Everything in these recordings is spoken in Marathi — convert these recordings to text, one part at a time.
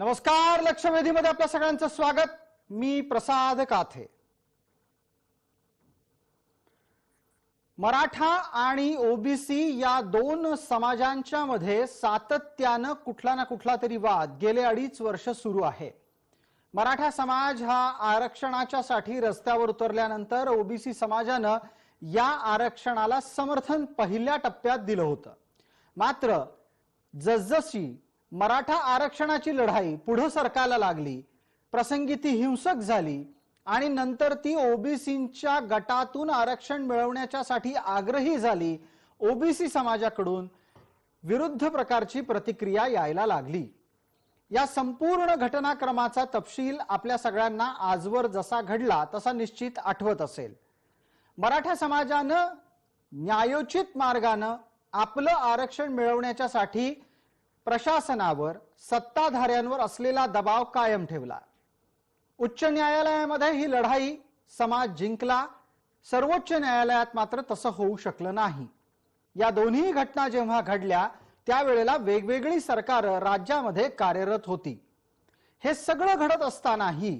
नमस्कार, लक्षवेधीमध्ये आपल्या सगळ्यांचं स्वागत। मी प्रसाद काथे। मराठा आणि ओबीसी या दोन समाजांच्या मध्ये सातत्याने कुठला ना कुठला तरी वाद गेले 2.5 वर्ष सुरू आहे। मराठा समाज हा आरक्षणाच्यासाठी रस्त्यावर उतरल्यानंतर ओबीसी समाजाने या आरक्षणाला समर्थन पहिल्या टप्प्यात दिलं होतं। मात्र जसजशी मराठा आरक्षणाची लढाई पुढे सरकायला लागली, प्रसंगी ती हिंसक झाली आणि नंतर ती ओबीसींच्या गटातून आरक्षण मिळवण्याच्यासाठी आग्रही झाली, ओबीसी समाजाकडून विरुद्ध प्रकारची प्रतिक्रिया यायला लागली। या संपूर्ण घटनाक्रमाचा तपशील आपल्या सगळ्यांना आजवर जसा घडला तसा निश्चित आठवत असेल। मराठा समाजाने न्यायोचित मार्गाने आपलं आरक्षण मिळवण्याच्यासाठी प्रशासनावर, सत्ताधाऱ्यांवर असलेला दबाव कायम ठेवला। उच्च न्यायालयामध्ये ही लढाई समाज जिंकला, सर्वोच्च न्यायालयात मात्र तसं होऊ शकलं नाही। या दोन्ही घटना जेव्हा घडल्या त्यावेळेला वेगवेगळी सरकार राज्यामध्ये कार्यरत होती। हे सगळं घडत असतानाही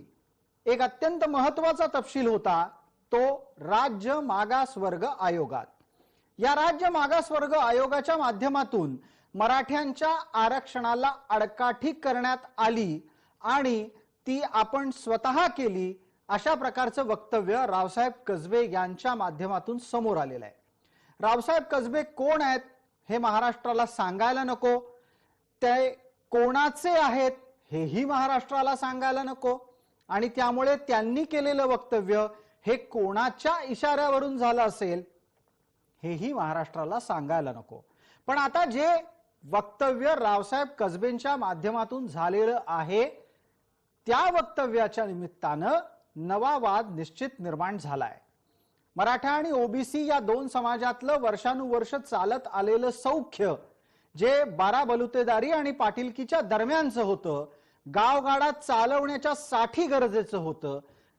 एक अत्यंत महत्त्वाचा तपशील होता, तो राज्य मागासवर्ग आयोगात। या राज्य मागासवर्ग आयोगाच्या माध्यमातून मराठ्यांच्या आरक्षणाला आडकाठी करण्यात आली आणि ती आपण स्वतः केली, अशा प्रकारचं वक्तव्य रावसाहेब कसबे यांच्या माध्यमातून समोर आलेलं आहे। रावसाहेब कसबे कोण आहेत हे महाराष्ट्राला सांगायला नको, ते कोणाचे आहेत हेही महाराष्ट्राला सांगायला नको आणि त्यामुळे त्यांनी केलेलं वक्तव्य हे कोणाच्या इशाऱ्यावरून झालं असेल हेही महाराष्ट्राला सांगायला नको। पण आता जे वक्तव्य रावसाहेब कसबेंच्या माध्यमातून झालेलं आहे त्या वक्तव्याच्या निमित्ताने नवा वाद निश्चित निर्माण झालाय। मराठा आणि ओबीसी या दोन समाजातलं वर्षानुवर्ष चालत आलेलं सौख्य जे बाराबलुतेदारी आणि पाटीलकीच्या दरम्यानचं होतं, गावगाडात चालवण्याच्या साठी गरजेचं होतं,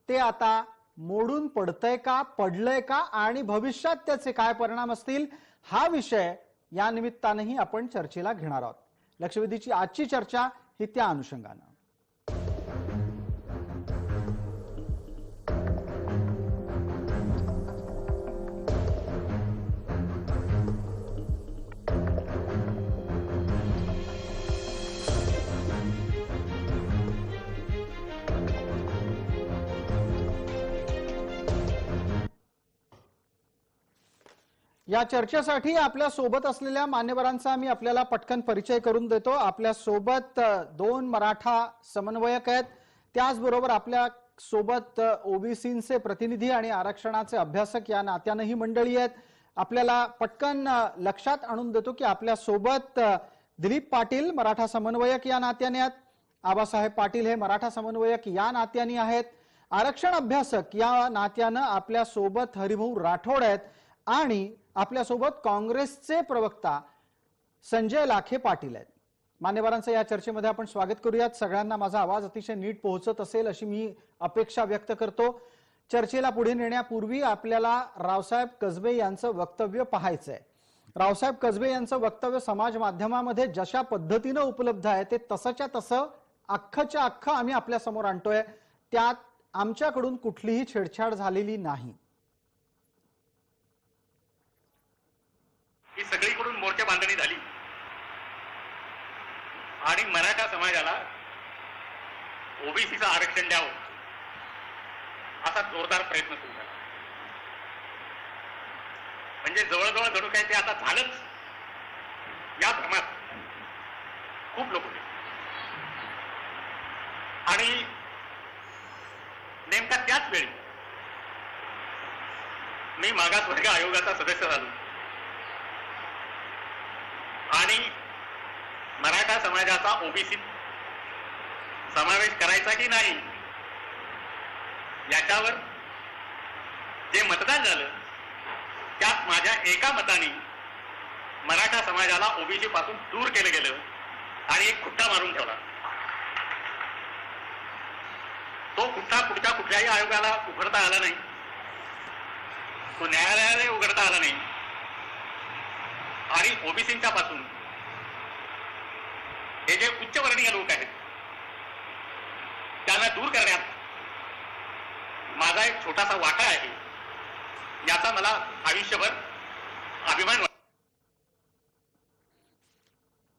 ते आता मोडून पडतंय का, पडलंय का आणि भविष्यात त्याचे काय परिणाम असतील हा विषय या निमित्तानेही आपण चर्चेला घेणार आहोत। लक्षवेधीची आजची चर्चा ही त्या अनुषंगाने। या चर्चेसाठी आपल्या सोबत असलेल्या मान्यवरांचा मी आपल्याला पटकन परिचय करून देतो। आपल्या सोबत दोन मराठा समन्वयक आहेत, त्याचबरोबर आपल्या सोबत ओबीसींचे प्रतिनिधी आणि आरक्षणाचे अभ्यासक या नात्याने ही मंडळी आहेत। आपल्याला पटकन लक्षात आणून देतो की आपल्या सोबत दिलीप पाटील मराठा समन्वयक या नात्याने आहेत, आबासाहेब पाटील हे मराठा समन्वयक या नात्याने आहेत, आरक्षण अभ्यासक या नात्याने आपल्या सोबत हरिभाऊ राठोड आहेत आणि आपल्या सोबत काँग्रेसचे प्रवक्ता संजय लाखे पाटील आहेत। मान्यवरांचं या चर्चेमध्ये आपण स्वागत करूयात। सगळ्यांना माझा आवाज अतिशय नीट पोहोचत असेल अशी मी अपेक्षा व्यक्त करतो। चर्चेला पुढे नेण्यापूर्वी आपल्याला रावसाहेब कसबे यांचं वक्तव्य पाहायचंय। रावसाहेब कसबे यांचं वक्तव्य समाज माध्यमामध्ये जशा पद्धतीने उपलब्ध आहे ते तसंच्या तसं अख्खच्या अख्खं आम्ही आपल्या समोर आणतोय, त्यात आमच्याकडून कुठलीही छेडछाड झालेली नाही। ही सगळीकडून मोर्चा बांधणी झाली आणि मराठा समाजाला ओबीसीचं आरक्षण द्यावं असा जोरदार प्रयत्न सुरू झाला। म्हणजे जवळजवळ जणू काय ते आता झालंच या भ्रमात खूप लोक होते आणि नेमका त्याच वेळी मी मागासवर्ग आयोगाचा सदस्य झालो आणि मराठा समाजाचा ओबीसी समावेश करायचा की नाही याच्यावर जे मतदान झालं त्यात माझ्या एका मताने मराठा समाजाला ओबीसी पासून दूर केलं गेलं आणि एक खुट्टा मारून ठेवला। तो खुट्टा पुढच्या कुठल्याही आयोगाला उघडता आला नाही, तो न्यायालयाला उघडता आला नाही आणि ओबीसींच्या पासून हे जे उच्चवर्णीय लोक आहेत त्यांना दूर करण्यात माझा एक छोटासा वाटा आहे, याचा मला आयुष्यभर अभिमान वाटतो.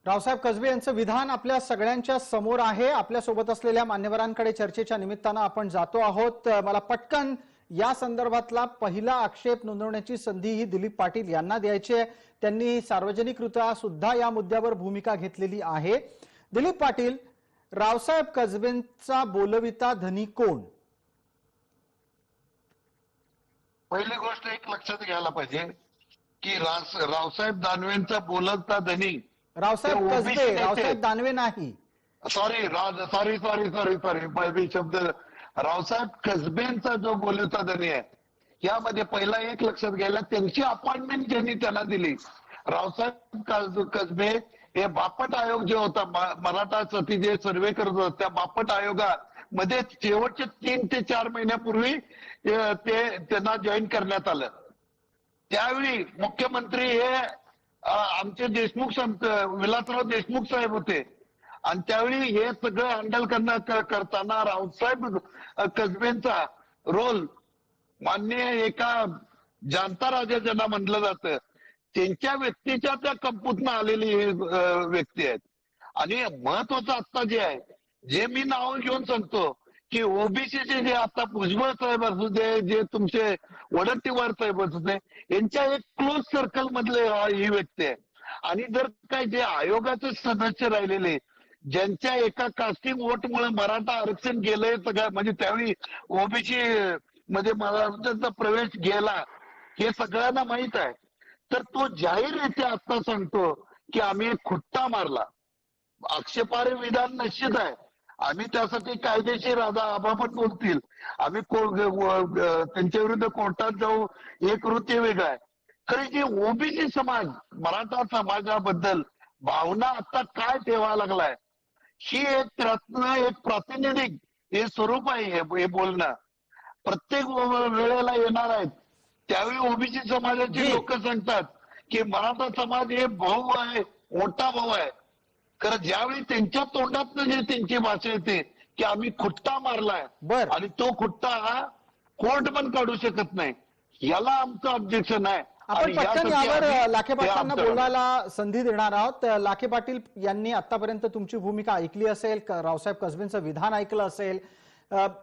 रावसाहेब कसबे यांचं विधान आपल्या सगळ्यांच्या समोर आहे. आपल्या सोबत असलेल्या मान्यवरांकडे चर्चेच्या निमित्तानं आपण जातो आहोत. मला पटकन या संदर्भातला पहिला आक्षेप नोंदवण्याची संधी ही दिलीप पाटील यांना द्यायची आहे. त्यांनी सार्वजनिकरित्या सुद्धा या मुद्द्यावर भूमिका घेतलेली आहे. दिलीप पाटील, रावसाहेब कसबेंचा बोलविता धनी कोण? पहिली गोष्ट एक लक्षात घ्यायला पाहिजे की रावसाहेब दानवेंचा बोलता धनी रावसाहेब कसबे, रावसाहेब दानवे नाही. सॉरी शब्द रावसाहेब कसबेंचा जो बोलता धनी आहे, यामध्ये पहिला एक लक्षात घ्यायला, त्यांची अपॉइंटमेंट ज्यांनी त्यांना दिली, रावसाहेब कसबे हे बापट आयोग जो होता, मराठा सती जे सर्वे करत होता, त्या बापट आयोगामध्ये शेवटचे 3 ते 4 महिन्यापूर्वी ते त्यांना जॉईन करण्यात आलं. त्यावेळी मुख्यमंत्री हे आमचे देशमुख विलासराव देशमुख साहेब होते आणि त्यावेळी हे सगळं हँडल करताना रावसाहेब कसबेंचा रोल मान्य एका जाणता राजा ज्यांना म्हटलं जातं, त्यांच्या व्यक्तीच्या त्या कंपूतनं आलेली व्यक्ती आहेत. आणि महत्वाचं आता जे आहे, जे मी नाव घेऊन सांगतो की ओबीसीचे जे आता भुजबळ साहेब असू दे, जे तुमचे वडट्टीवार साहेब असू दे, यांच्या एक क्लोज सर्कल मधले ही व्यक्ती आहे. आणि जर काय जे आयोगाचे सदस्य राहिलेले, ज्यांच्या एका कास्टिंग वोटमुळे मराठा आरक्षण गेलंय सगळं, म्हणजे त्यावेळी ओबीसी मध्ये मराठ्यांचा प्रवेश गेला, हे सगळ्यांना माहित आहे. तर तो जाहीररित्या आता सांगतो की आम्ही एक खुट्टा मारला. आक्षेपार्ह विधान निश्चित आहे. आम्ही त्यासाठी कायदेशीर आबापट बोलतील, आम्ही त्यांच्या विरुद्ध कोर्टात जाऊ, हे कृत्य वेगळं आहे. खरी जी ओबीसी समाज, मराठा समाजाबद्दल भावना आता काय ठेवायला लागलाय, ही एक रत्न, एक प्रातिनिधिक हे स्वरूप आहे. हे बोलणं प्रत्येक वेळेला येणार आहेत. त्यावेळी ओबीसी समाजाची लोक सांगतात की मराठा समाज हे भाऊ आहे, मोठा भाऊ आहे. कारण ज्यावेळी त्यांच्या तोंडातनं जे त्यांची भाषा येते की आम्ही खुट्टा मारलाय, आणि तो खुट्टा हा कोर्ट पण काढू शकत नाही, याला आमचं ऑब्जेक्शन आहे. आपण पटकन यावर लाखे पाटलांना बोलायला संधी देणार आहोत. लाखे पाटील यांनी आतापर्यंत तुमची भूमिका ऐकली असेल, रावसाहेब कसबेंचं विधान ऐकलं असेल.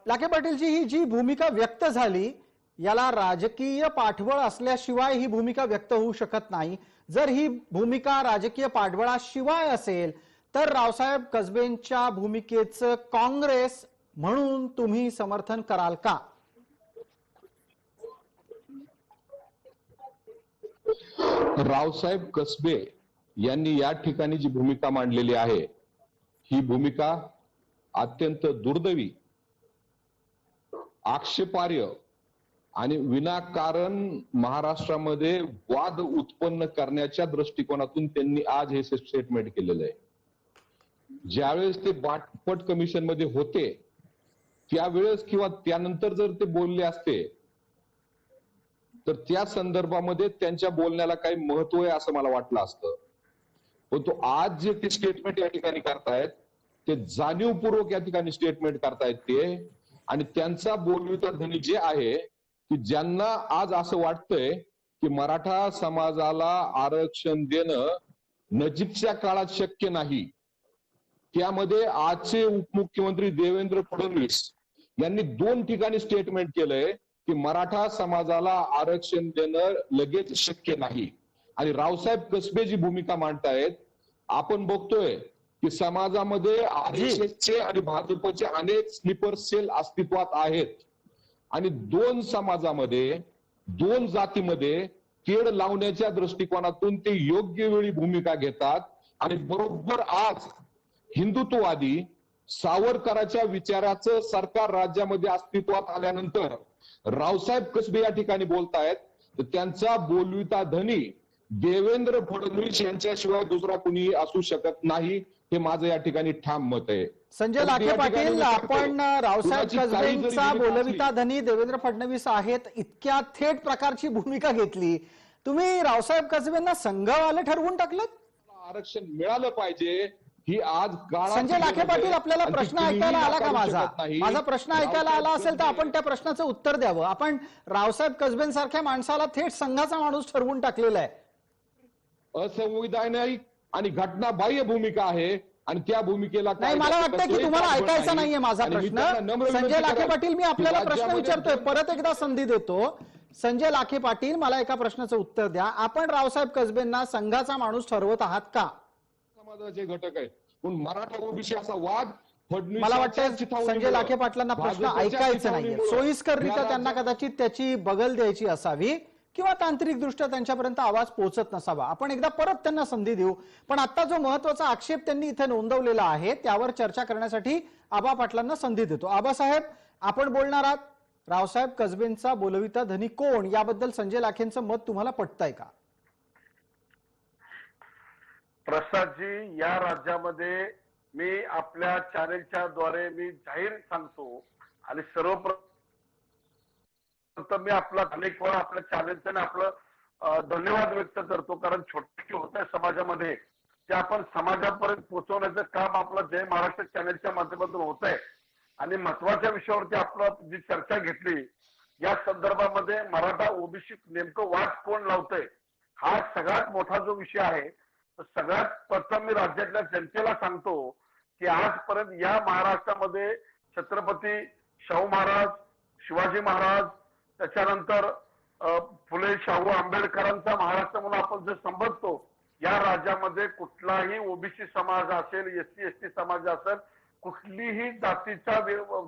लाखे पाटीलची ही जी भूमिका व्यक्त झाली, याला राजकीय पाठबळ असल्याशिवाय ही भूमिका व्यक्त होऊ शकत नाही. जर ही भूमिका राजकीय पाठबळाशिवाय असेल तर रावसाहेब कसबेंच्या भूमिकेचं काँग्रेस म्हणून तुम्ही समर्थन कराल का? रावसाहेब कसबे यांनी या ठिकाणी जी भूमिका मांडलेली आहे, ही भूमिका अत्यंत दुर्दैवी, आक्षेपार्ह आणि विनाकारण महाराष्ट्रामध्ये वाद उत्पन्न करण्याच्या दृष्टिकोनातून त्यांनी आज हे स्टेटमेंट केलेलं आहे. ज्यावेळेस ते बापट कमिशन मध्ये होते त्यावेळेस किंवा त्यानंतर जर ते बोलले असते तर त्या संदर्भामध्ये त्यांच्या बोलण्याला काही महत्व आहे असं मला वाटलं असतं. पण तो आज जे ते स्टेटमेंट या ठिकाणी करतायत, ते जाणीवपूर्वक या ठिकाणी स्टेटमेंट करतायत ते. आणि त्यांचा बोलविता धनी जे आहे की ज्यांना आज असं वाटतंय की मराठा समाजाला आरक्षण देणं नजीकच्या काळात शक्य नाही, त्यामध्ये आजचे उपमुख्यमंत्री देवेंद्र फडणवीस यांनी 2 ठिकाणी स्टेटमेंट केलंय की मराठा समाजाला आरक्षण देणं लगेच शक्य नाही. आणि रावसाहेब कसबे जी भूमिका मांडतायत, आपण बघतोय की समाजामध्ये आरएसएसचे आणि भाजपचे अनेक स्लीपर सेल अस्तित्वात आहेत आणि 2 समाजामध्ये, 2 जातीमध्ये तेढ लावण्याच्या दृष्टिकोनातून ते योग्य वेळी भूमिका घेतात. आणि बरोबर आज हिंदुत्ववादी सावरकरांच्या विचाराचं सरकार राज्यामध्ये अस्तित्वात आल्यानंतर रावसाहेब कसबे या ठिकाणी बोलतायत, तर त्यांचा बोलविता धनी देवेंद्र फडणवीस यांच्याशिवाय दुसरा कुणी असू शकत नाही, हे माझं या ठिकाणी ठाम मत आहे. संजय लाखे पाटील, आपण रावसाहेब कसबेंचा बोलविता धनी देवेंद्र फडणवीस आहेत इतक्या थेट प्रकारची भूमिका घेतली, तुम्ही रावसाहेब कसबेंना संघवाले ठरवून टाकलं? आरक्षण मिळालं पाहिजे ही आज काळाची संजय लाखे गरज आहे. पाटील, आपल्याला आणि ती प्रश्न कुणीही ऐकायला आला का नाकारू माझा? शकत नाही. माझा प्रश्न ऐकायला आला असेल तर आपण त्या प्रश्नाचं उत्तर द्यावं. आपण रावसाहेब कसबेंसारख्या माणसाला थेट संघाचा माणूस ठरवून टाकलेला आहे. असंविधानिक आणि घटनाबाह्य भूमिका आहे आणि त्या भूमिकेला नाही, मला वाटतं की तुम्हाला ऐकायचा नाहीये माझा प्रश्न. संजय लाखे पाटील, मी आपल्याला प्रश्न विचारतोय, परत एकदा संधी देतो. संजय लाखे पाटील, मला एका प्रश्नाचं उत्तर द्या. आपण रावसाहेब कसबेंना संघाचा माणूस ठरवत आहात का? समाजाचे घटक आहेत पण मराठा ओबीसी असा वाद फडणवीस मला वाटतं संजय लाखे पाटलांना प्रश्न ऐकायचा नाहीये. सोयीस्कररित्या त्यांना कदाचित त्याची बगल द्यायची असावी किंवा तांत्रिक दृष्ट्या त्यांच्यापर्यंत आवाज पोहोचत नसावा. आपण एकदा परत त्यांना संधी देऊ. पण आता जो महत्वाचा आक्षेप त्यांनी इथे नोंदवलेला आहे त्यावर चर्चा करण्यासाठी आबा पाटलांना संधी देतो. आबासाहेब, आपण बोलणार आहात. रावसाहेब कसबेंचा बोलविता धनी कोण याबद्दल संजय लाखेंचं मत तुम्हाला पटतंय का? प्रसादजी, या राज्यामध्ये मी आपल्या चॅनेलच्या द्वारे मी जाहीर सांगतो आणि सर्वप्रथम मी आपला अनेक वेळा आपल्या चॅनेलचं आपलं धन्यवाद व्यक्त करतो, कारण छोटे होत आहे समाजामध्ये ते आपण समाजापर्यंत पोहोचवण्याचं काम आपलं जय महाराष्ट्र चॅनेलच्या माध्यमातून होत आहे. आणि महत्वाच्या विषयावरती आपलं जी चर्चा घेतली या संदर्भामध्ये मराठा ओबीसी नेमकं वाद कोण लावतंय हा सगळ्यात मोठा जो विषय आहे. सगळ्यात प्रथम मी राज्यातल्या जनतेला सांगतो की आजपर्यंत या महाराष्ट्रामध्ये छत्रपती शाहू महाराज, शिवाजी महाराज, त्याच्यानंतर फुले शाहू आंबेडकरांचा महाराष्ट्र म्हणून आपण जे संबोधतो, या राज्यामध्ये कुठलाही ओबीसी समाज असेल, एससी एसटी समाज असेल, कुठलीही जातीचा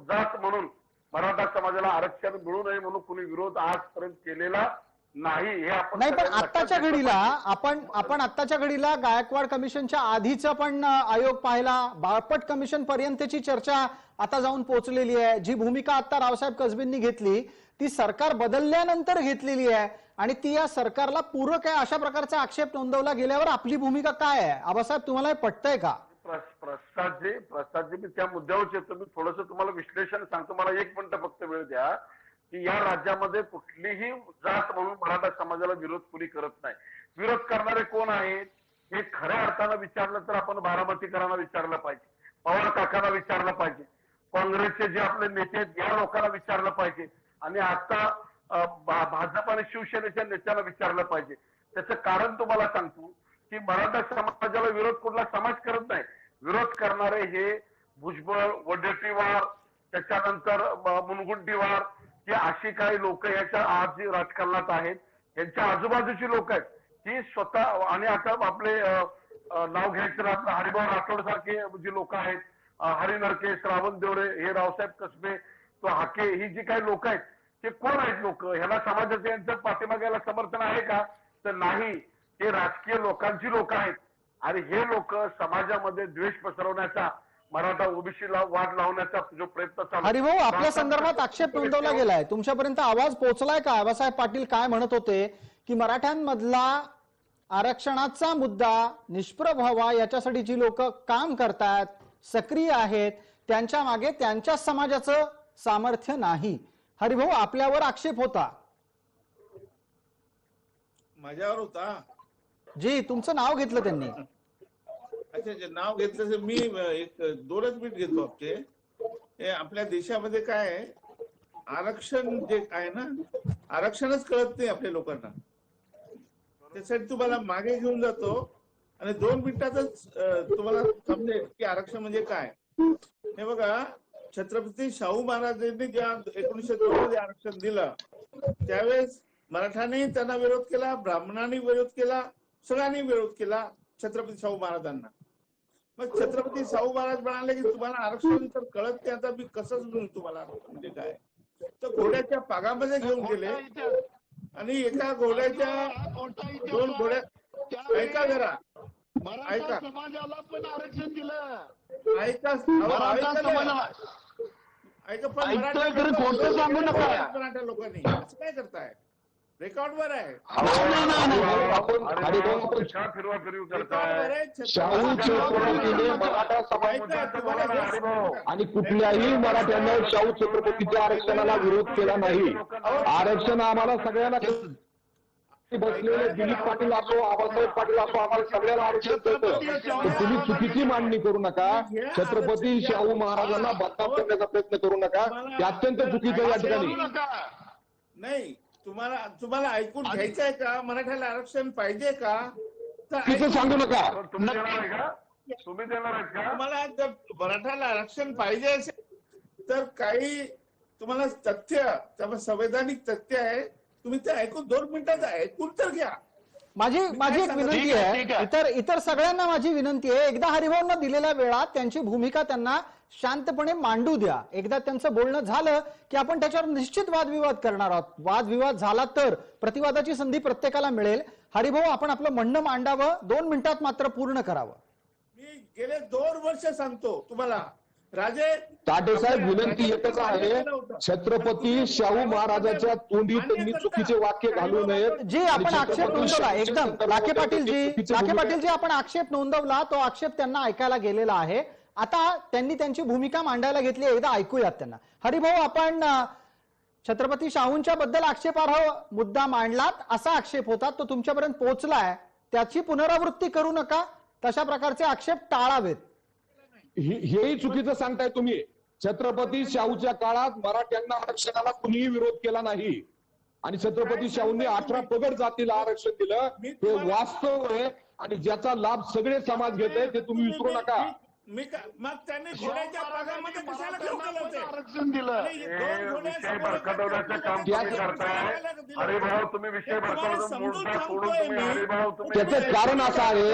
जात म्हणून मराठा समाजाला आरक्षण मिळू नये म्हणून कुणी विरोध आजपर्यंत केलेला नाही. हे आपण नाही, पण आत्ताच्या घडीला आपण आत्ताच्या घडीला गायकवाड कमिशनच्या आधीचा पण आयोग पाहिला, बाळपट कमिशन पर्यंतची चर्चा आता जाऊन पोहोचलेली आहे. जी भूमिका आता रावसाहेब कसबेंनी घेतली ती सरकार बदलल्यानंतर घेतलेली आहे आणि ती या सरकारला पूरक आहे अशा प्रकारचा आक्षेप नोंदवला गेल्यावर आपली भूमिका काय आहे? आबासाहेब, तुम्हाला हे पटतंय का? प्रसादजी, मी त्या मुद्द्यावर येतो. मी थोडंसं तुम्हाला विश्लेषण सांगतो. मला 1 मिनिट फक्त वेळ द्या. की या राज्यामध्ये कुठलीही जात म्हणून मराठा समाजाला विरोध कुणी करत नाही. विरोध करणारे कोण आहेत हे खऱ्या अर्थानं विचारलं तर आपण बारामतीकरांना विचारलं पाहिजे, पवार काकांना विचारलं पाहिजे, काँग्रेसचे जे आपले नेते आहेत या लोकांना विचारलं पाहिजे आणि आता भाजप आणि शिवसेनेच्या नेत्यांना विचारलं पाहिजे. त्याचं कारण तुम्हाला सांगतो की मराठा समाजाला विरोध कुठला समाज करत नाही. विरोध करणारे हे भुजबळ, वडेट्टीवार, त्याच्यानंतर मुनगंटीवार, की अशी काही लोक याच्या आज जी राजकारणात आहेत यांच्या आजूबाजूची लोक आहेत ती स्वतः, आणि आता आपले नाव घ्यायचं आपलं हरिभाऊ राठोड सारखे जी लोक आहेत, हरी नरके, श्रावण देवरे, हे रावसाहेब कसबे, तो हाके, ही जी काही लोक आहेत ते कोण आहेत लोक? ह्याला समाजाचं यांचं पाठीमागायला समर्थन आहे का? तर नाही. हे राजकीय लोकांची लोक आहेत आणि हे लोक समाजामध्ये द्वेष पसरवण्याचा, मराठा ओबीसीला वाद लावण्याचा जो प्रयत्न चालू. हरिभाऊ, आपल्या संदर्भात आक्षेप नोंदवला गेलाय, तुमच्यापर्यंत आवाज पोहोचलाय का? आबासाहेब पाटील काय म्हणत होते की मराठ्यांमधला आरक्षणाचा मुद्दा निष्प्रभ व्हावा याच्यासाठी जी लोक काम करतात, सक्रिय आहेत, त्यांच्या मागे त्यांच्या समाजाचं सामर्थ्य नाही. हरिभाऊ, आपल्यावर आक्षेप होता. माझ्यावर होता जी, तुमचं नाव घेतलं त्यांनी. अच्छा, नाव घेतलं. मी एक 2च मिनिट घेतो. आपल्या देशामध्ये काय आहे, आरक्षण जे आहे ना, आरक्षणच कळत नाही आपल्या लोकांना. त्यासाठी तुम्हाला मागे घेऊन जातो आणि 2 मिनिटातच तुम्हाला समजेल की आरक्षण म्हणजे काय. हे बघा, छत्रपती शाहू महाराजांनी जेव्हा 1902 मध्ये आरक्षण दिलं त्यावेळेस मराठांनी त्यांना विरोध केला, ब्राह्मणांनी विरोध केला, सगळ्यांनी विरोध केला छत्रपती शाहू महाराजांना. मग छत्रपती शाहू महाराज म्हणाले की तुम्हाला आरक्षण तर कळत नाही, आता मी कसं म्हणू तुम्हाला आरक्षण म्हणजे काय. तर घोड्याच्या पागामध्ये घेऊन गेले आणि एका घोड्याच्या 2 घोड्या, ऐका जरा, ऐका, समाजाला पण आरक्षण दिलं, ऐका, ऐका, पण मराठा लोकांनी असं काय करताय? रेकॉर्डवर आहे. आणि कुठल्याही मराठ्यानं शाहू छत्रपतीच्या आरक्षणाला विरोध केला नाही. आरक्षण आम्हाला सगळ्यांना. बसलेले दिलीप पाटील असो, आबासाहेब पाटील असो, आम्हाला सगळ्याला आरक्षण देतं. तर तुम्ही चुकीची मांडणी करू नका. छत्रपती शाहू महाराजांना बदनाम करण्याचा प्रयत्न करू नका. ते अत्यंत चुकीचं या ठिकाणी. नाही, तुम्हाला ऐकून घ्यायचं आहे का? मराठ्याला आरक्षण पाहिजे का? चुकीचं सांगू नका. तुम्ही देणार आहे का? तुम्ही देणार आहेत का? तुम्हाला जर मराठ्याला आरक्षण पाहिजे असेल तर काही तुम्हाला तथ्य, त्यामुळे संवैधानिक तथ्य आहे, तुम्ही ते ऐकून 2 मिनिटात ऐकून तर घ्या. माझी एक विनंती ठीक आहे, आहे. इतर सगळ्यांना माझी विनंती आहे, एकदा हरिभाऊंना दिलेल्या वेळात त्यांची भूमिका त्यांना शांतपणे मांडू द्या. एकदा त्यांचं बोलणं झालं की आपण त्याच्यावर निश्चित वादविवाद करणार आहोत. वादविवाद झाला तर प्रतिवादाची संधी प्रत्येकाला मिळेल. हरिभाऊ, आपण आपलं म्हणणं मांडावं, 2 मिनिटात मात्र पूर्ण करावं. मी गेले 2 वर्ष सांगतो तुम्हाला, राजे ताटे साहेब, विनंती एकच आहे, छत्रपती शाहू महाराजांच्या तोंडी त्यांनी चुकीचे वाक्य घालू नयेत. जी आपण आक्षेप नोंदवला, एकदम लाखे पाटील जी आपण आक्षेप नोंदवला, तो आक्षेप त्यांना ऐकायला गेलेला आहे. आता त्यांनी त्यांची भूमिका मांडायला घेतली, एकदा ऐकूयात त्यांना. हरिभाऊ, आपण छत्रपती शाहूंच्या बद्दल आक्षेपार्ह मुद्दा मांडलात, असा आक्षेप होता, तो तुमच्यापर्यंत पोहोचलाय, त्याची पुनरावृत्ती करू नका. तशा प्रकारचे आक्षेप टाळावेत. हेही चुकीचं सांगताय तुम्ही. छत्रपती शाहूच्या काळात मराठ्यांना आरक्षणाला कुणीही विरोध केला नाही आणि छत्रपती शाहूंनी 18 पगड जातीला आरक्षण दिलं. हे वास्तव आहे आणि ज्याचा लाभ सगळे समाज घेत आहे, ते तुम्ही विसरू नका. मग त्यांनी घोड्याच्या भागामध्ये कशाला ठेवलं आरक्षण दिलं. विषय भरकटवण्याचं काम तुम्ही करताय. हरिभाऊ, तुम्ही विषय भरकटवून मुद्दा सोडून तुम्ही हरिभाऊ त्याचं कारण असं आहे,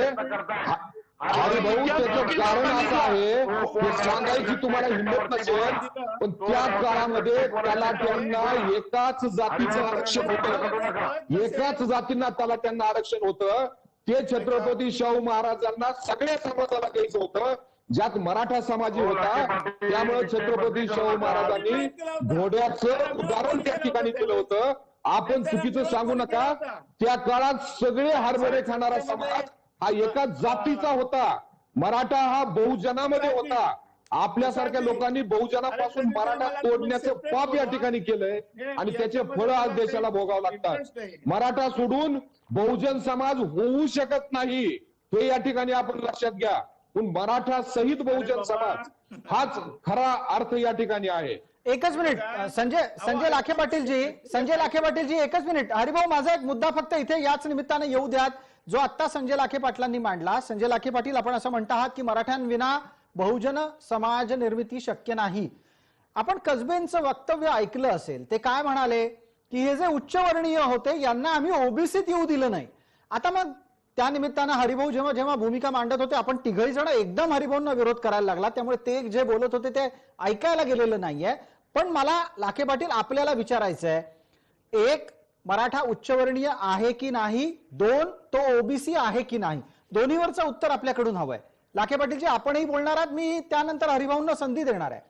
हरिभाऊ, त्याचं कारण असं आहे, ते सांगायची तुम्हाला हिंमत नसेल, पण त्या काळामध्ये तलाट्यांना एकाच जातीचं आरक्षण होतं. एकाच जातींना तलाट्यांना आरक्षण होतं. ते छत्रपती शाहू महाराजांना सगळ्या समाजाला द्यायचं होतं, ज्यात मराठा समाजी होता. त्यामुळे छत्रपती शाहू महाराजांनी घोड्याचं उदाहरण त्या ठिकाणी दिलं होतं. आपण चुकीचं सांगू नका. त्या काळात सगळे हरभरे खाणारा समाज हा एकाच जातीचा होता. मराठा हा बहुजनामध्ये होता. आपल्यासारख्या लोकांनी बहुजनापासून मराठा तोडण्याचं पाप या ठिकाणी केलंय आणि त्याचे फळ आज देशाला भोगावं लागतात. मराठा सोडून बहुजन समाज होऊ शकत नाही, हे या ठिकाणी आपण लक्षात घ्या. पण मराठा सहित बहुजन समाज हाच खरा अर्थ या ठिकाणी आहे. एकच मिनिट, संजय लाखे पाटीलजी एकच मिनिट. हरिभाऊ, माझा एक मुद्दा फक्त इथे याच निमित्ताने येऊ द्यात, जो आता संजय लाखे पाटलांनी मांडला. संजय लाखे पाटील, आपण असं म्हणत आहात की मराठ्यांविना बहुजन समाज निर्मिती शक्य नाही. आपण कसबेंचं वक्तव्य ऐकलं असेल, ते काय म्हणाले की हे जे उच्चवर्णीय होते यांना आम्ही ओबीसीत येऊ दिलं नाही. आता मग त्या निमित्तानं हरिभाऊ जेव्हा भूमिका मांडत होते, आपण तिघही जण एकदम हरिभाऊंना विरोध करायला लागला, त्यामुळे ते जे बोलत होते ते ऐकायला गेलेलं नाहीये. पण मला लाखे पाटील आपल्याला विचारायचंय, 1, मराठा उच्चवर्णीय आहे की नाही, 2, तो ओबीसी आहे की नाही, दोन्हीवरचं उत्तर आपल्याकडून हवंय. लाखे पाटीलजी, आपणही बोलणार आहात, मी त्यानंतर हरिभाऊंना संधी देणार आहे.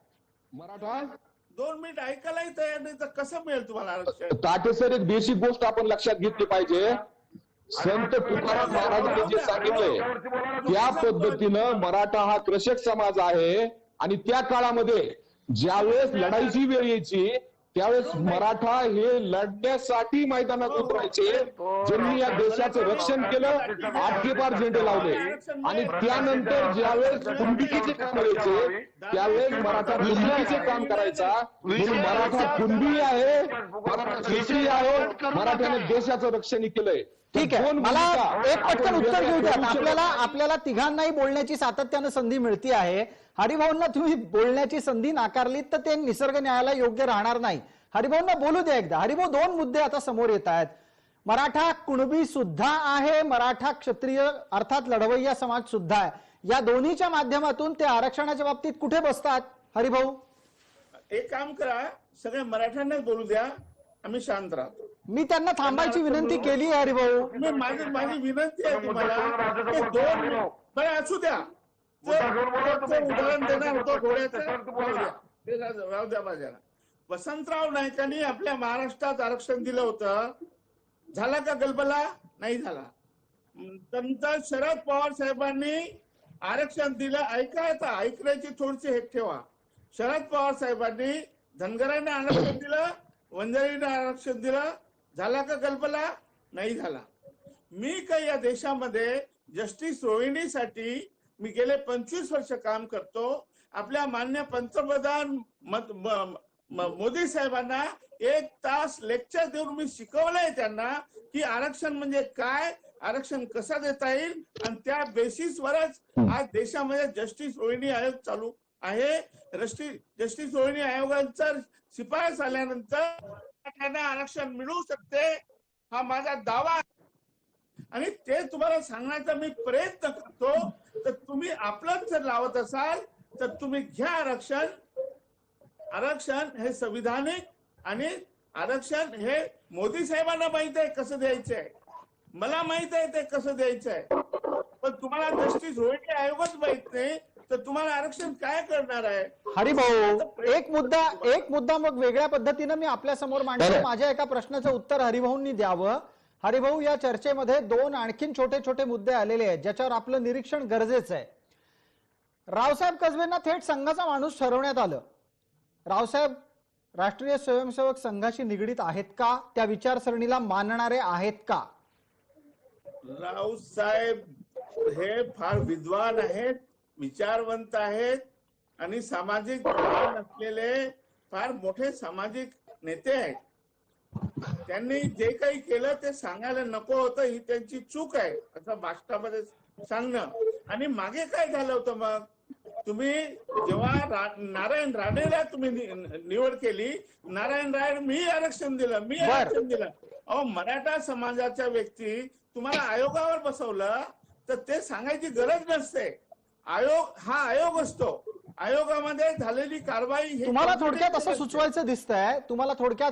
मराठा 2 मिनिट ऐकायलाही तयार नाही तर कसं मिळेल तुम्हाला आरक्षण? ताटे सर, एक बेसिक गोष्ट आपण लक्षात घेतली पाहिजे. संत तुकाराम महाराजांनी जे सांगितलंय त्या पद्धतीनं मराठा हा कृषक समाज आहे आणि त्या काळामध्ये ज्यावेळेस लढाईची वेळ यायची त्यावेळेस मराठा हे लढण्यासाठी मैदानात उतरायचे. ज्यांनी या देशाचं रक्षण केलं, आठेपार झेंडे लावले आणि त्यानंतर ज्यावेळेस कुणबिकीचे काम यायचे त्यावेळेस मराठा कुणबिकीचे काम करायचा. म्हणून मराठा कुणबी आहे, मराठा क्षेत्रीय आहे, मराठ्याने देशाचं रक्षण केलंय. ठीक आहे, मला एक पटकन उत्तर घेऊ द्या. आपल्याला तिघांनाही बोलण्याची सातत्यानं संधी मिळती आहे. हरिभाऊंना तुम्ही बोलण्याची संधी नाकारलीत तर ते निसर्ग न्यायाला योग्य राहणार नाही. हरिभाऊंना बोलू द्या एकदा. हरिभाऊ, 2 मुद्दे आता समोर येत आहेत. मराठा कुणबी सुद्धा आहे, मराठा क्षत्रिय अर्थात लढवय्या समाज सुद्धा आहे. या दोन्हीच्या माध्यमातून ते आरक्षणाच्या बाबतीत कुठे बसतात? हरिभाऊ, एक काम करा, सगळ्या मराठ्यांनाच बोलू द्या, आम्ही शांत राहतो. मी त्यांना थांबायची विनंती केली आहे. हरिभाऊ, माझी विनंती आहे तुम्हाला, 2 मिनिट बरं असू द्या. उदाहरण देणार होतो घोड्याचं, राहू द्या माझ्याला. वसंतराव नाईकांनी आपल्या महाराष्ट्रात आरक्षण दिलं होतं, झाला का गलबला? नाही झाला. नंतर शरद पवार साहेबांनी आरक्षण दिलं. ऐकायचं, ऐकण्याची थोडीशी हेट ठेवा. शरद पवार साहेबांनी धनगरांना आरक्षण दिलं, वंजारीने आरक्षण दिलं, झाला का गलबला? नाही झाला. मी काही या देशामध्ये जस्टिस रोहिणीसाठी मी गेले 25 वर्ष काम करतो. आपल्या मान्य पंतप्रधान मोदी साहेबांना 1 तास लेक्चर देऊन मी शिकवलंय त्यांना की आरक्षण म्हणजे काय, आरक्षण कसं देता येईल, आणि त्या बेसिसवरच आज देशामध्ये जस्टिस रोहिणी आयोग चालू आहे. जस्टिस रोहिणी आयोगाचा शिफारस आल्यानंतर त्यांना आरक्षण मिळू शकते, हा माझा दावा आहे. आणि ते तुम्हाला सांगण्याचा मी प्रयत्न करतो. तर तुम्ही आपलंच जर लावत असाल तर तुम्ही घ्या आरक्षण. आरक्षण हे संविधानिक, आणि आरक्षण हे मोदी साहेबांना माहित आहे कसं द्यायचंय, मला माहित आहे ते कसं द्यायचंय, पण तुम्हाला जस्टिस रोहिणी आयोगच माहित नाही तर तुम्हाला आरक्षण काय करणार आहे. हरिभाऊ, एक मुद्दा मग वेगळ्या पद्धतीने मी आपल्या समोर मांडतो. माझ्या एका प्रश्नाचं उत्तर हरिभाऊंनी द्यावं. हरिभाऊ, या चर्चेमध्ये 2 आणखीन छोटे छोटे मुद्दे आलेले आहेत ज्याच्यावर आपलं निरीक्षण गरजेचं आहे. रावसाहेब कसबेंना थेट संघाचा माणूस ठरवण्यात आलं. रावसाहेब राष्ट्रीय स्वयंसेवक संघाशी निगडीत आहेत का? त्या विचारसरणीला मानणारे आहेत का? रावसाहेब हे फार विद्वान आहेत, विचारवंत आहेत, आणि सामाजिक भान असलेले फार मोठे सामाजिक नेते आहेत. त्यांनी जे काही केलं ते सांगायला नको होतं, ही त्यांची चूक आहे असं भाषणामध्ये सांगणं. आणि मागे काय झालं होतं, मग तुम्ही जेव्हा नारायण राणेला तुम्ही निवड केली, नारायण राणे मी आरक्षण दिलं. अहो, मराठा समाजाच्या व्यक्ती तुम्हाला आयोगावर बसवलं तर ते सांगायची गरज नसते. आयोग हा आयोग असतो. आयोगामध्ये झालेली कारवाई तुम्हाला थोडक्यात असं सुचवायचं दिसतंय,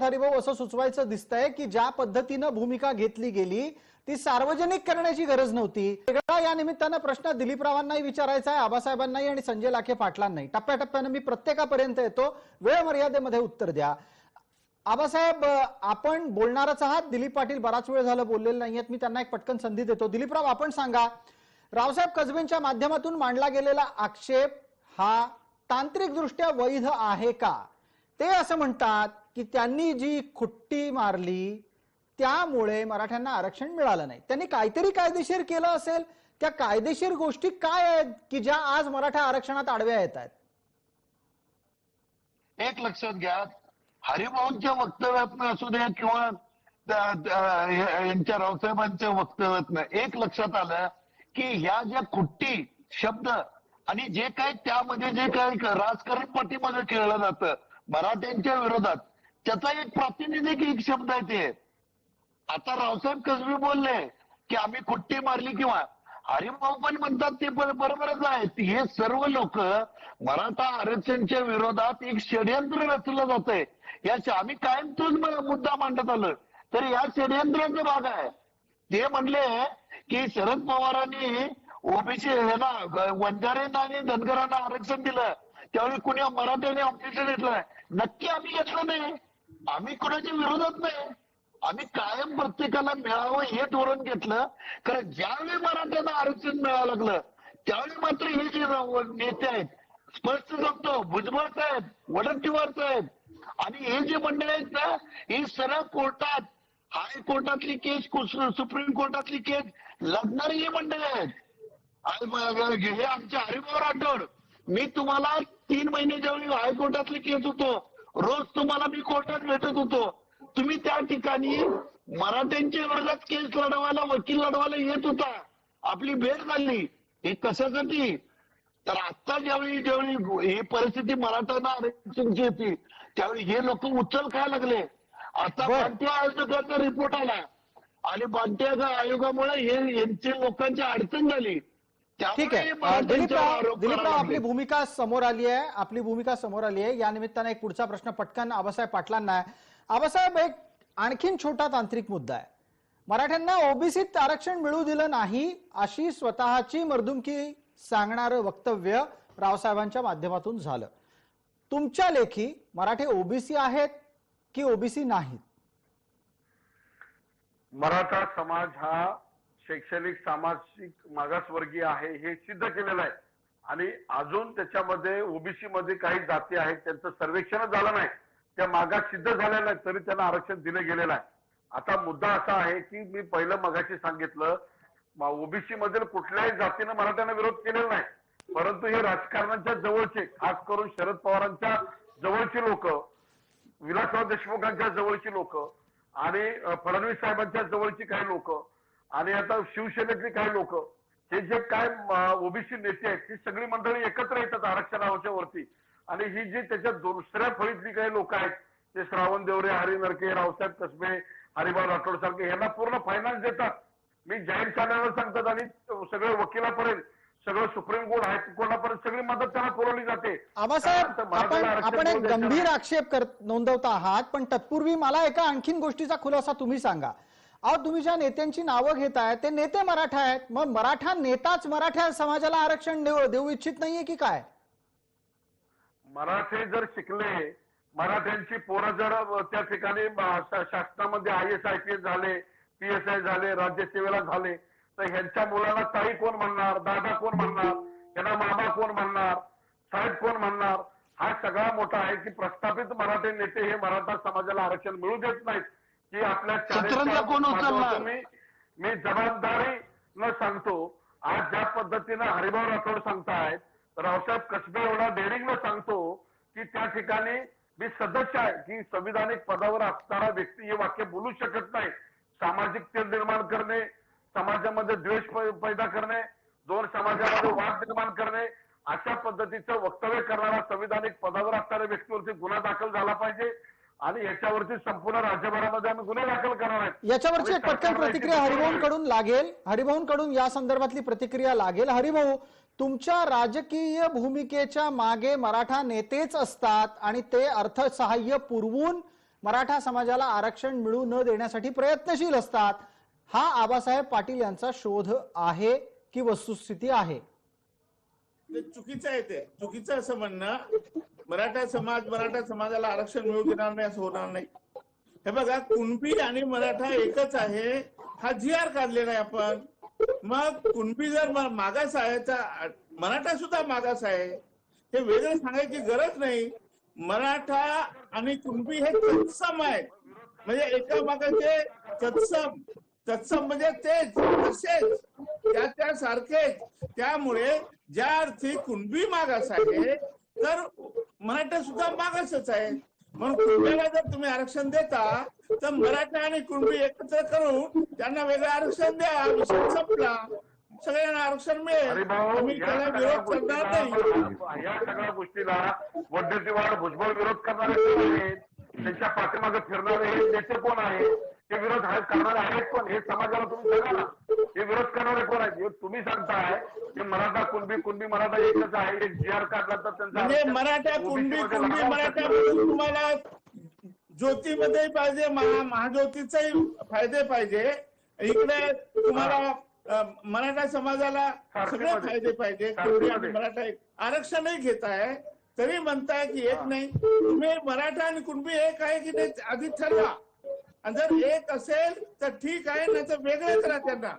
हरिभाऊ असं सुचवायचं दिसतंय की ज्या पद्धतीनं भूमिका घेतली गेली ती सार्वजनिक करण्याची गरज नव्हती. वेगळा या निमित्तानं प्रश्न दिलीपरावांनाही विचारायचा आहे, आबासाहेबांनाही आणि संजय लाखे पाटलांनाही. टप्प्याटप्प्यानं मी प्रत्येकापर्यंत येतो, वेळ मर्यादेमध्ये उत्तर द्या. आबासाहेब, आपण बोलणारच आहात. दिलीप पाटील बराच वेळ झालं बोललेले नाहीयेत, मी त्यांना एक पटकन संधी देतो. दिलीपराव, आपण सांगा, रावसाहेब कसबेंच्या माध्यमातून मांडला गेलेला आक्षेप हा तांत्रिक दृष्ट्या वैध आहे का? ते असं म्हणतात की त्यांनी जी खुट्टी मारली त्यामुळे मराठ्यांना आरक्षण मिळालं नाही. त्यांनी काहीतरी कायदेशीर केलं असेल. त्या कायदेशीर गोष्टी काय आहेत की ज्या आज मराठा आरक्षणात आडव्या येत आहेत? एक लक्षात घ्या, हरिभाऊंच्या वक्तव्यातनं असू द्या किंवा यांच्या रावसाहेबांच्या वक्तव्यातनं एक लक्षात आलं की ह्या ज्या खुट्टी शब्द आणि जे काही त्यामध्ये जे काही राजकारण पाठीमध्ये खेळलं जातं मराठ्यांच्या विरोधात, त्याचा एक प्रातिनिधिक एक शब्द आहे ते. आता रावसाहेब कसबे बोलले की आम्ही खुट्टी मारली, किंवा हरिभाऊ पण म्हणतात ते बरोबरच आहे. हे सर्व लोक मराठा आरक्षणच्या विरोधात एक षडयंत्र रचलं जातंय. आम्ही कायम तोच मुद्दा मांडत आलो, तर या षडयंत्राचा भाग आहे. ते म्हणले की शरद पवारांनी ओबीसी वंजारेंना आणि धनगरांना आरक्षण दिलं, त्यावेळी कुणी मराठ्याने ऑब्जेक्शन घेतलं. नक्की आम्ही घेतलं नाही, आम्ही कुणाच्या विरोधात नाही. आम्ही कायम प्रत्येकाला मिळावं हे धोरण घेतलं. कारण ज्यावेळी मराठ्यांना आरक्षण मिळावं लागलं त्यावेळी मात्र हे जे नेते आहेत, स्पष्ट सांगतो, भुजबळ साहेब, वडट्टीवार साहेब आणि हे जे मंडळ आहेत ना, ही सरळ कोर्टात, हायकोर्टातली केस, सुप्रीम कोर्टातली केस लढणारी ही मंडळ आहेत. हे आमचे हरिभाऊ राठोड, मी तुम्हाला 3 महिने ज्यावेळी हायकोर्टातली केस होतो, रोज तुम्हाला मी कोर्टात भेटत होतो. तुम्ही त्या ठिकाणी मराठ्यांच्या विरोधात केस लढवायला, वकील लढवायला येत होता. आपली भेट झाली. हे कशासाठी? तर आता ज्यावेळी ही परिस्थिती मराठ्यांना आरक्षणची येते त्यावेळी हे लोक उचल खायला लागले. आता बांटिया आयोगाचा रिपोर्ट आला आणि बांटिया आयोगामुळे हे यांची लोकांची अडचण झाली. ठीक आहे दिलीपराव, आपली भूमिका समोर आली आहे. या निमित्तानं एक पुढचा प्रश्न पटकन आबासाहेब पाटलांना आहे. आबासाहेब, एक आणखीन छोटा तांत्रिक मुद्दा आहे. मराठ्यांना ओबीसीत आरक्षण मिळू दिलं नाही अशी स्वतःची मर्दुमकी सांगणारं वक्तव्य रावसाहेबांच्या माध्यमातून झालं. तुमच्या लेखी मराठे ओबीसी आहेत की ओबीसी नाहीत? मराठा समाज हा शैक्षणिक सामाजिक मागासवर्गीय आहे हे सिद्ध केलेलं आहे. आणि अजून त्याच्यामध्ये ओबीसी मध्ये काही जाती आहेत त्यांचं सर्वेक्षणच झालं नाही, त्या मागास सिद्ध झालेल्या आहेत, तरी त्यांना आरक्षण दिलं गेलेलं आहे. आता मुद्दा असा आहे की मी पहिलं मगाशी सांगितलं ओबीसी मधील कुठल्याही जातीनं मराठ्यांना विरोध केलेला नाही, परंतु हे राजकारणाच्या जवळचे, खास करून शरद पवारांच्या जवळची लोक, विलासराव देशमुखांच्या जवळची लोक आणि फडणवीस साहेबांच्या जवळची काही लोक आणि आता शिवसेनेतली काही लोक, हे जे काय ओबीसी नेते आहेत ही सगळी मंडळी एकत्र येतात आरक्षणाच्या वरती आणि ही जी त्याच्या दुसऱ्या फळीतली काही लोक आहेत ते श्रावण देवरे, हरी नरके, रावसाहेब कसबे, हरिभाऊ राठोड सारखे यांना पूर्ण फायनान्स देतात. मी जाहीर चॅनलवर सांगतात आणि सगळे वकिलापर्यंत, सगळं सुप्रीम कोर्ट, हायकोर्टापर्यंत सगळी मदत त्यांना पुरवली जाते. आबासाहेब, आपण एक गंभीर आक्षेप नोंदवता आहात, पण तत्पूर्वी मला एका आणखीन गोष्टीचा खुलासा तुम्ही सांगा. अहो, तुम्ही ज्या नेत्यांची नावं घेताय ते नेते मराठा आहेत, मग मराठा नेताच मराठा समाजाला आरक्षण देऊ इच्छित नाहीये की काय? मराठे जर शिकले, मराठ्यांची पोरं जर त्या ठिकाणी शासनामध्ये IAS IPS झाले, PSI झाले, राज्यसेवेला झाले, तर ह्यांच्या मुलाला ताई कोण म्हणणार, दादा कोण म्हणणार, यांना मामा कोण म्हणणार, साहेब कोण म्हणणार? हा सगळा मोठा आहे की प्रस्थापित मराठी नेते हे मराठा समाजाला आरक्षण मिळू देत नाहीत. की आपल्या मी जबाबदारी न सांगतो, आज ज्या पद्धतीनं हरिभाऊ राठोड सांगतायत, रावसाहेब कसबे एवढा डेअरिंगनं सांगतो की त्या ठिकाणी मी सदस्य आहे की संविधानिक पदावर असणारा व्यक्ती हे वाक्य बोलू शकत नाही. सामाजिक तेढ निर्माण करणे, समाजामध्ये द्वेष पैदा करणे, दोन समाजामध्ये वाद निर्माण करणे, अशा पद्धतीचं वक्तव्य करणारा संविधानिक पदावर असणाऱ्या व्यक्तीवरती गुन्हा दाखल झाला पाहिजे आणि याच्यावरती संपूर्ण राज्यभरामध्ये आम्ही गुन्हे दाखल करणार आहेत. याच्यावरची एक पटकन प्रतिक्रिया हरिभाऊंकडून लागेल. हरिभाऊंकडून या संदर्भातली प्रतिक्रिया लागेल. हरिभाऊ, तुमच्या राजकीय भूमिकेच्या मागे मराठा नेतेच असतात आणि ते अर्थसहाय्य पुरवून मराठा समाजाला आरक्षण मिळू न देण्यासाठी प्रयत्नशील असतात. हा आबासाहेब पाटील यांचा शोध आहे की वस्तुस्थिती आहे? चुकीचं आहे, ते चुकीचं असं म्हणणं. मराठा समाजाला आरक्षण मिळू देणार नाही असं होणार नाही. हे बघा, कुणबी आणि मराठा एकच आहे, हा GR काढलेला आहे आपण. मग कुणबी जर मागास आहे तर मराठा सुद्धा मागास आहे, हे वेगळं सांगायची गरज नाही. मराठा आणि कुणबी हे तत्सम आहेत, म्हणजे एका मागाचे तत्सम म्हणजे तेच तसेच त्यासारखेच. त्यामुळे ज्या अर्थी कुणबी मागास आहे तर मराठा सुद्धा मागासच आहे. म्हणून कुणबीला जर तुम्ही आरक्षण देता तर मराठा आणि कुणबी एकत्र करून त्यांना वेगळं आरक्षण द्या, विषय संपला, सगळ्यांना आरक्षण मिळेल. आम्ही त्याला विरोध करणार नाही. या सगळ्या गोष्टीला वडनेतेवाड भुजबळ विरोध करणारे कोण आहेत, त्यांच्या पाठीमागे फिरणारे हे नेते कोण आहेत, हे विरोध करणारे आहेत कोण, हे समाजाला तुम्ही सांगा ना. हे विरोध करणारे कोण आहेत? तुम्ही सांगताय की मराठा कुणबी मराठा एकच आहे, एक GR काढला तर त्यांचा म्हणजे मराठा कुणबी मराठा तुम्हाला ज्योतीमध्ये पाहिजे, महाज्योतीचाही फायदे पाहिजे, इकडे तुम्हाला मराठा समाजाला सगळे फायदे पाहिजे. कुणबी आणि मराठा आरक्षणही घेताय तरी म्हणताय की एक नाही. तुम्ही मराठा आणि कुणबी एक आहे की नाही आधी ठरवा, आणि जर एक असेल तर ठीक आहे, नाही तर वेगळे करा त्यांना,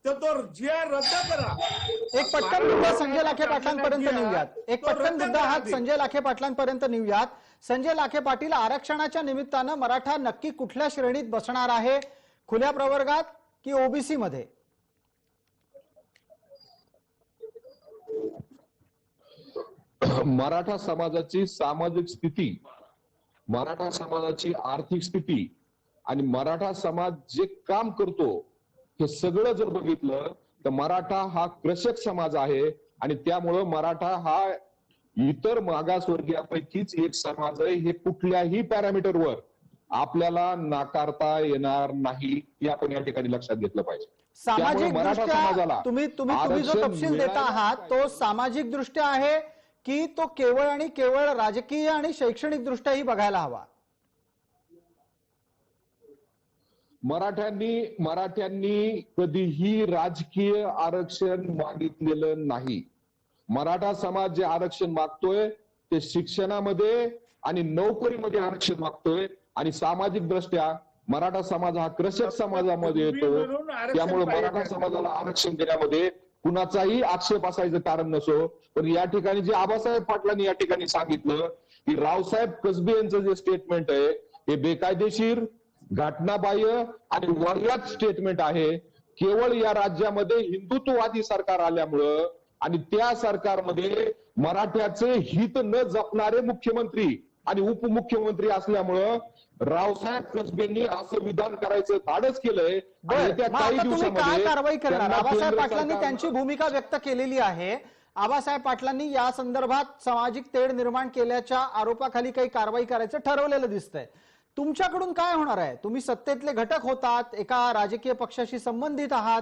तर तो GR रद्द करा. एक पटकन मुद्दा संजय लाखे पाटलांपर्यंत नेऊयात. एक पटकन मुद्दा हा संजय लाखे पाटलांपर्यंत नेऊयात. संजय लाखे पाटील, आरक्षणाच्या निमित्तानं मराठा नक्की कुठल्या श्रेणीत बसणार आहे, खुल्या प्रवर्गात की ओबीसी मध्ये? मराठा समाजाची सामाजिक स्थिती, मराठा समाजाची आर्थिक स्थिती आणि मराठा समाज जे काम करतो हे सगळं जर बघितलं तर मराठा हा कृषक समाज आहे आणि त्यामुळं मराठा हा इतर मागासवर्गीयापैकीच एक समाज आहे. हे कुठल्याही पॅरामीटरवर आपल्याला नाकारता येणार नाही, हे आपण या ठिकाणी लक्षात घेतलं पाहिजे. सामाजिक दृष्ट्या तुम्ही जो तपशील देता आहात तो सामाजिक दृष्ट्या आहे की तो केवळ आणि केवळ राजकीय आणि शैक्षणिक दृष्ट्याही बघायला हवा? मराठ्यांनी कधीही राजकीय आरक्षण मागितलेलं नाही. मराठा समाज जे आरक्षण मागतोय ते शिक्षणामध्ये आणि नोकरीमध्ये आरक्षण मागतोय आणि सामाजिक दृष्ट्या मराठा समाज हा कृषक समाजामध्ये येतो. त्यामुळे मराठा समाजाला आरक्षण देण्यामध्ये कुणाचाही आक्षेप असायचं कारण नसो. पण या ठिकाणी जे आबासाहेब पाटलांनी या ठिकाणी सांगितलं की रावसाहेब कसबे यांचं जे स्टेटमेंट आहे हे बेकायदेशीर घटनाबाह्य आणि वर्गात स्टेटमेंट आहे. केवळ या राज्यामध्ये हिंदुत्ववादी सरकार आल्यामुळं आणि त्या सरकारमध्ये मराठ्याचे हित न जपणारे मुख्यमंत्री आणि उपमुख्यमंत्री असल्यामुळं रावसाहेब कसबेंनी असं विधान करायचं धाडस केलंय. बरं, येत्या मग काही आता तुम्ही काय दिवसामध्ये कारवाई करणार? त्यांना आबासाहेब केंद्र पाटलांनी सरकारनं- त्यांची भूमिका व्यक्त केलेली आहे. आबासाहेब पाटलांनी या संदर्भात सामाजिक तेढ निर्माण केल्याच्या आरोपाखाली काही कारवाई करायचं ठरवलेलं दिसतंय. तुमच्याकडून काय होणार आहे? तुम्ही सत्तेतले घटक होतात, एका राजकीय पक्षाशी संबंधित आहात.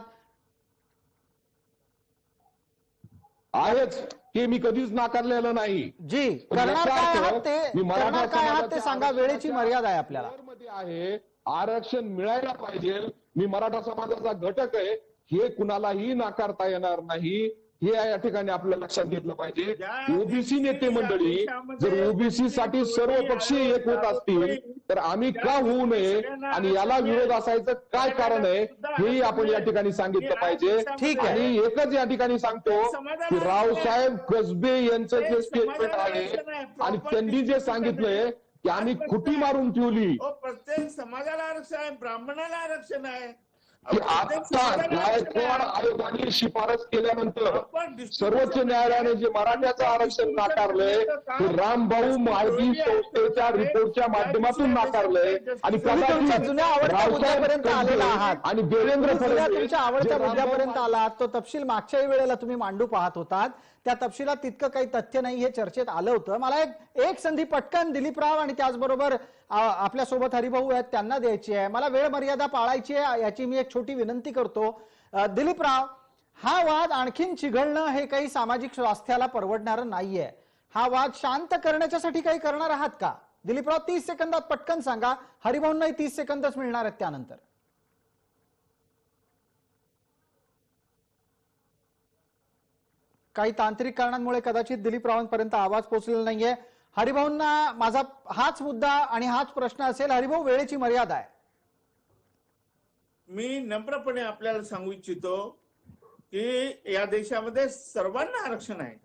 आहेच ते मी कधीच नाकारलेलं नाही. जी करणार काय आहात ते करणार काय आहात ते सांगा. वेळेची मर्यादा आहे आपल्याला. मध्ये आहे आरक्षण मिळायला पाहिजे. मी मराठा समाजाचा घटक आहे हे कुणालाही नाकारता येणार नाही. हे या ठिकाणी आपल्या लक्षात घेतलं पाहिजे. ओबीसी नेते मंडळी जर ओबीसी साठी सर्व पक्षीय एक होत असतील तर आम्ही का होऊ नये आणि याला विरोध असायचं काय कारण आहे हेही आपण या ठिकाणी सांगितलं पाहिजे. ठीक आहे. आणि एकच या ठिकाणी सांगतो की रावसाहेब कसबे यांचं जे स्टेटमेंट आहे आणि त्यांनी जे सांगितलंय की आम्ही खुटी मारून ठेवली प्रत्येक समाजाला आरक्षण आहे, ब्राह्मणाला आरक्षण आहे. की आता गायकवाड आयोगाने शिफारस केल्यानंतर सर्वोच्च न्यायालयाने जे मराठ्याचं आरक्षण नाकारलंय ते रामभाऊ म्हाळगी संस्थेच्या रिपोर्टच्या माध्यमातून नाकारलंय. आणि तुम्ही तुमच्या जुन्या आवडत्या मुद्द्यापर्यंत आलेला आहात आणि देवेंद्र तुम्ही जुन्या फडणवीस तुमच्या आवडत्या जे मुद्द्यापर्यंत आलात. तो तपशील मागच्याही वेळेला तुम्ही मांडू पाहत होतात. त्या तपशिलात तितकं काही तथ्य नाही हे चर्चेत आलं होतं. मला एक संधी पटकन दिलीपराव आणि त्याचबरोबर आपल्यासोबत हरिभाऊ आहेत त्यांना द्यायची आहे. मला वेळ मर्यादा पाळायची आहे याची मी एक छोटी विनंती करतो. दिलीपराव, हा वाद आणखीन चिघळणं हे काही सामाजिक स्वास्थ्याला परवडणारं नाहीये. हा वाद शांत करण्याच्यासाठी काही करणार आहात का? दिलीपराव 30 सेकंदात पटकन सांगा. हरिभाऊंनाही 30 सेकंदच मिळणार आहेत त्यानंतर. काही तांत्रिक कारणांमुळे कदाचित दिलीपरावांपर्यंत आवाज पोहोचलेला नाहीये. हरिभाऊंना माझा हाच मुद्दा आणि हाच प्रश्न असेल. हरिभाऊ, वेळेची मर्यादा आहे. मी नम्रपणे आपल्याला सांगू इच्छितो की या देशामध्ये सर्वांना आरक्षण आहे.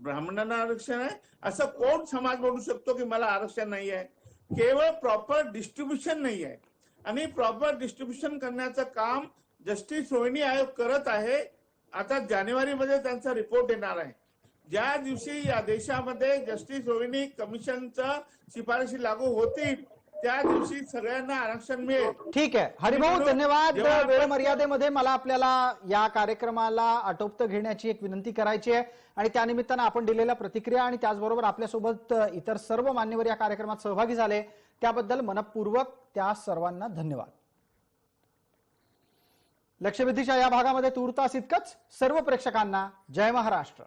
ब्राह्मणांना आरक्षण आहे असं कोण समाज म्हणू शकतो की मला आरक्षण नाही आहे? केवळ प्रॉपर डिस्ट्रीब्युशन नाही आहे. आणि प्रॉपर डिस्ट्रीब्युशन करण्याचं काम जस्टिस रोहिणी आयोग करत आहे. आता जानेवारीमध्ये त्यांचा रिपोर्ट येणार आहे. ज्या दिवशी या देशामध्ये जस्टिस रोहिणी कमिशनच्या शिफारशी लागू होतील त्या दिवशी सगळ्यांना आरक्षण मिळेल. ठीक आहे हरिभाऊ, धन्यवाद. वेळ मर्यादेमध्ये मला आपल्याला या कार्यक्रमाला आटोपतं घेण्याची एक विनंती करायची आहे आणि त्यानिमित्तानं आपण दिलेल्या प्रतिक्रिया आणि त्याचबरोबर आपल्यासोबत इतर सर्व मान्यवर या कार्यक्रमात सहभागी झाले त्याबद्दल मनपूर्वक त्या सर्वांना धन्यवाद. लक्षवेधीच्या या भागामध्ये तूर्तास इतकंच. सर्व प्रेक्षकांना जय महाराष्ट्र.